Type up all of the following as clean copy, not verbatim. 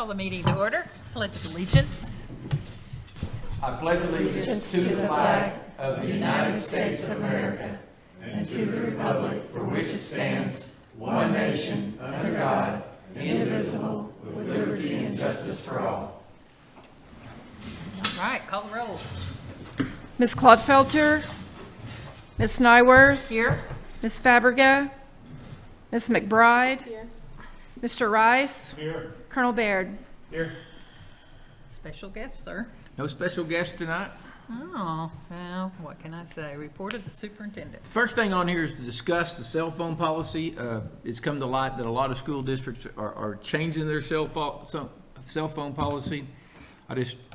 Call the meeting to order. Pledge of allegiance. I pledge allegiance to the flag of the United States of America and to the republic for which it stands, one nation, under God, indivisible, with liberty and justice for all. All right, call the roll. Ms. Clodfelter, Ms. Nyworth, Here. Ms. Fabrega, Ms. McBride, Mr. Rice, Here. Colonel Baird. Here. Special guest, sir. No special guests tonight? Oh, well, what can I say? Report of the superintendent. First thing on here is to discuss the cell phone policy. It's come to light that a lot of school districts are changing their cell phone policy.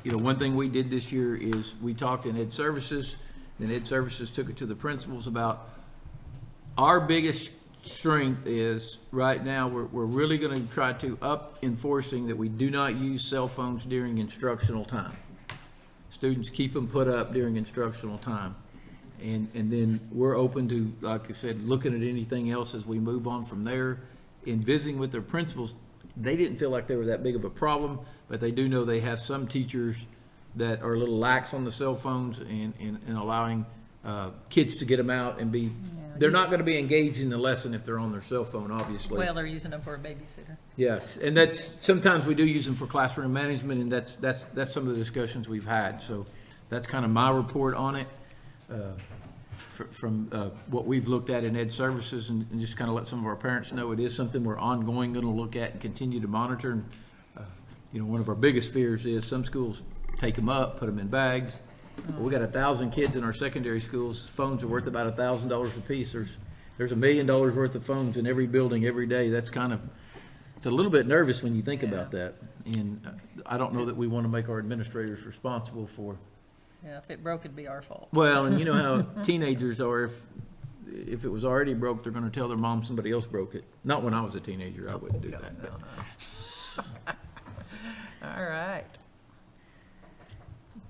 One thing we did this year is we talked in Ed Services, then Ed Services took it to the principals about our biggest strength is right now we're really going to try to up enforcing that we do not use cell phones during instructional time. Students keep them put up during instructional time. And then we're open to, like I said, looking at anything else as we move on from there. In visiting with their principals, they didn't feel like they were that big of a problem, but they do know they have some teachers that are a little lax on the cell phones and allowing kids to get them out and be, they're not going to be engaged in the lesson if they're on their cell phone, obviously. Well, they're using them for a babysitter. Yes, and that's, sometimes we do use them for classroom management, and that's some of the discussions we've had. So that's kind of my report on it, from what we've looked at in Ed Services, and just kind of let some of our parents know it is something we're ongoing going to look at and continue to monitor. And, one of our biggest fears is some schools take them up, put them in bags. We got 1,000 kids in our secondary schools. Phones are worth about $1,000 a piece. There's $1 million worth of phones in every building every day. That's it's a little bit nervous when you think about that. And I don't know that we want to make our administrators responsible for. Yeah, if it broke, it'd be our fault. Well, and you know how teenagers are. If it was already broke, they're going to tell their mom somebody else broke it. Not when I was a teenager. I wouldn't do that. No. All right.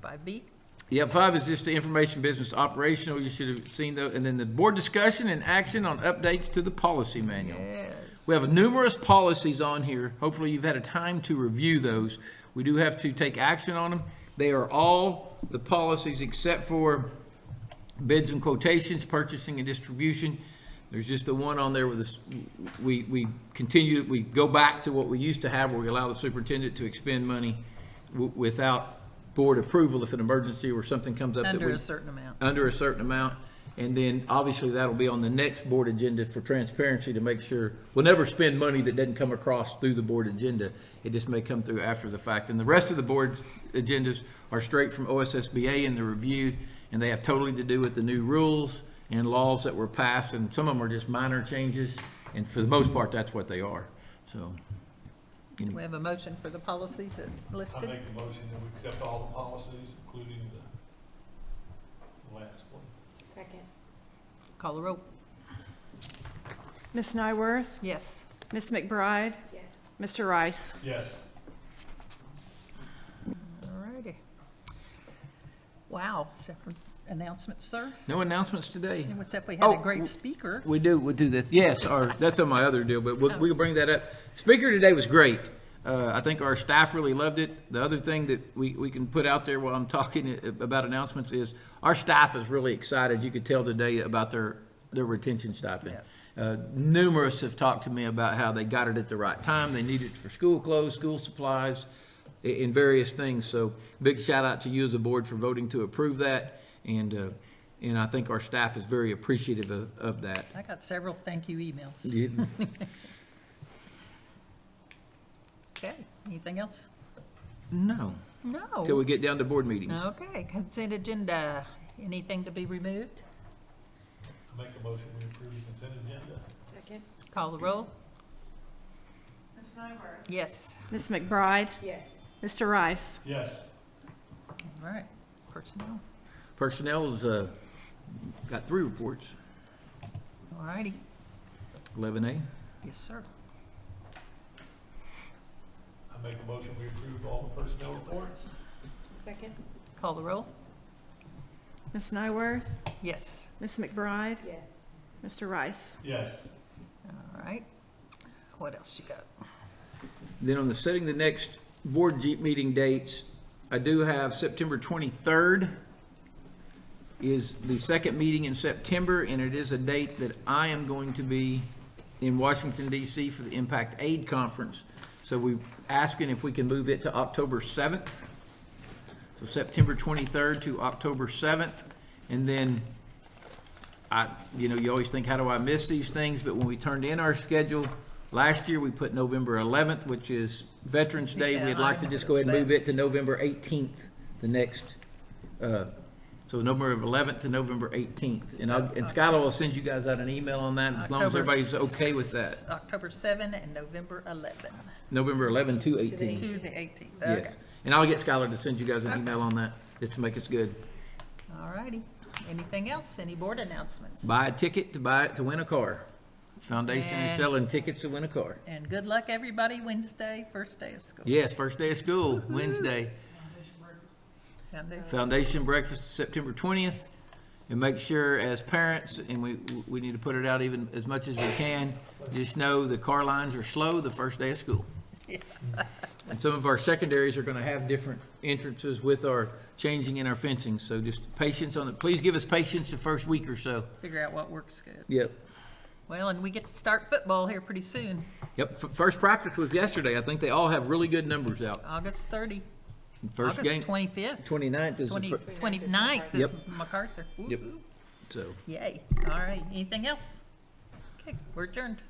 5B. Yeah, 5 is just the information business operational. You should have seen those. And then the board discussion and action on updates to the policy manual. Yes. We have numerous policies on here. Hopefully you've had a time to review those. We do have to take action on them. They are all the policies except for bids and quotations, purchasing and distribution. There's just the one on there with this, we go back to what we used to have where we allow the superintendent to expend money without board approval if an emergency or something comes up. Under a certain amount. Under a certain amount. And then obviously that'll be on the next board agenda for transparency to make sure we'll never spend money that doesn't come across through the board agenda. It just may come through after the fact. And the rest of the board agendas are straight from OSSBA and they're reviewed, and they have totally to do with the new rules and laws that were passed, and some of them are just minor changes, and for the most part that's what they are. So Do we have a motion for the policies that I listed? make the motion that we accept all the policies, including the last one. Second. Call the roll. Ms. Nyworth, Yes. Ms. McBride, Yes. Mr. Rice. Yes. All righty. Wow. Separate announcements, sir? no announcements today. Except we had a Oh, great speaker. We'll do this. Yes, that's on my other deal, but we'll bring that up. Speaker today was great. I think our staff really loved it. The other thing that we can put out there while I'm talking about announcements is our staff is really excited. You could tell today about their retention stipend. Numerous have talked to me about how they got it at the right time. They need it for school clothes, school supplies, and various things. So big shout out to you as a board for voting to approve that. And I think our staff is very appreciative of that. I got several thank you emails. Yeah. Okay. Anything else? No, No. till we get down to board meetings. Okay. Consent agenda. Anything to be removed? I make the motion we approve the consent agenda. Second. Call the roll. Ms. Nyworth, Yes. Ms. McBride, Yes. Mr. Rice. Yes. All right. Personnel. Personnel's got 3 reports. All righty. 11A. Yes, sir. I make the motion we approve all the personnel reports. Second. Call the roll. Ms. Nyworth, Yes. Ms. McBride, Yes. Mr. Rice. Yes. All right. What else you got? Then on the setting the next meeting dates, I do have September 23rd is the second meeting in September, and it is a date that I am going to be in Washington DC for the Impact Aid Conference. So we're asking if we can move it to October 7th. So September 23rd to October 7th. And then you always think, how do I miss these things? But when we turned in our schedule, last year we put November 11th, which is Veterans Day. Yeah, We'd like to just go ahead and move it to November 18th, the next, so November 11th to November 18th. And Skylar will send you guys out an email on that, as long as October everybody's okay with that. October 7 and November 11 November 11 to 18. to the 18th. Okay. Yes. And I'll get Skylar to send you guys an email on that, just to make us good. All righty. Anything else? Any board announcements? Buy a ticket to win a car. Foundation is And- selling tickets to win a car. And good luck, everybody, Wednesday, first day of school. Yes, first day of school, Wednesday. Foundation. Foundation breakfast September 20th. And make sure as parents, and we need to put it out even as much as we can, just know the car lines are slow the first day of school. And some of our secondaries are gonna have different entrances with our changing in our fencing. So just patience on it. Please give us patience the first week or so. Figure out what works good. Yep. Well, and we get to start football here pretty soon, Yep, first practice was yesterday. I think they all have really good numbers out. August 30, First August game, 25th, 29th is the 29th is Yep. MacArthur. Ooh, Yep. ooh. So. Yay. All right. Anything else? Okay, we're adjourned.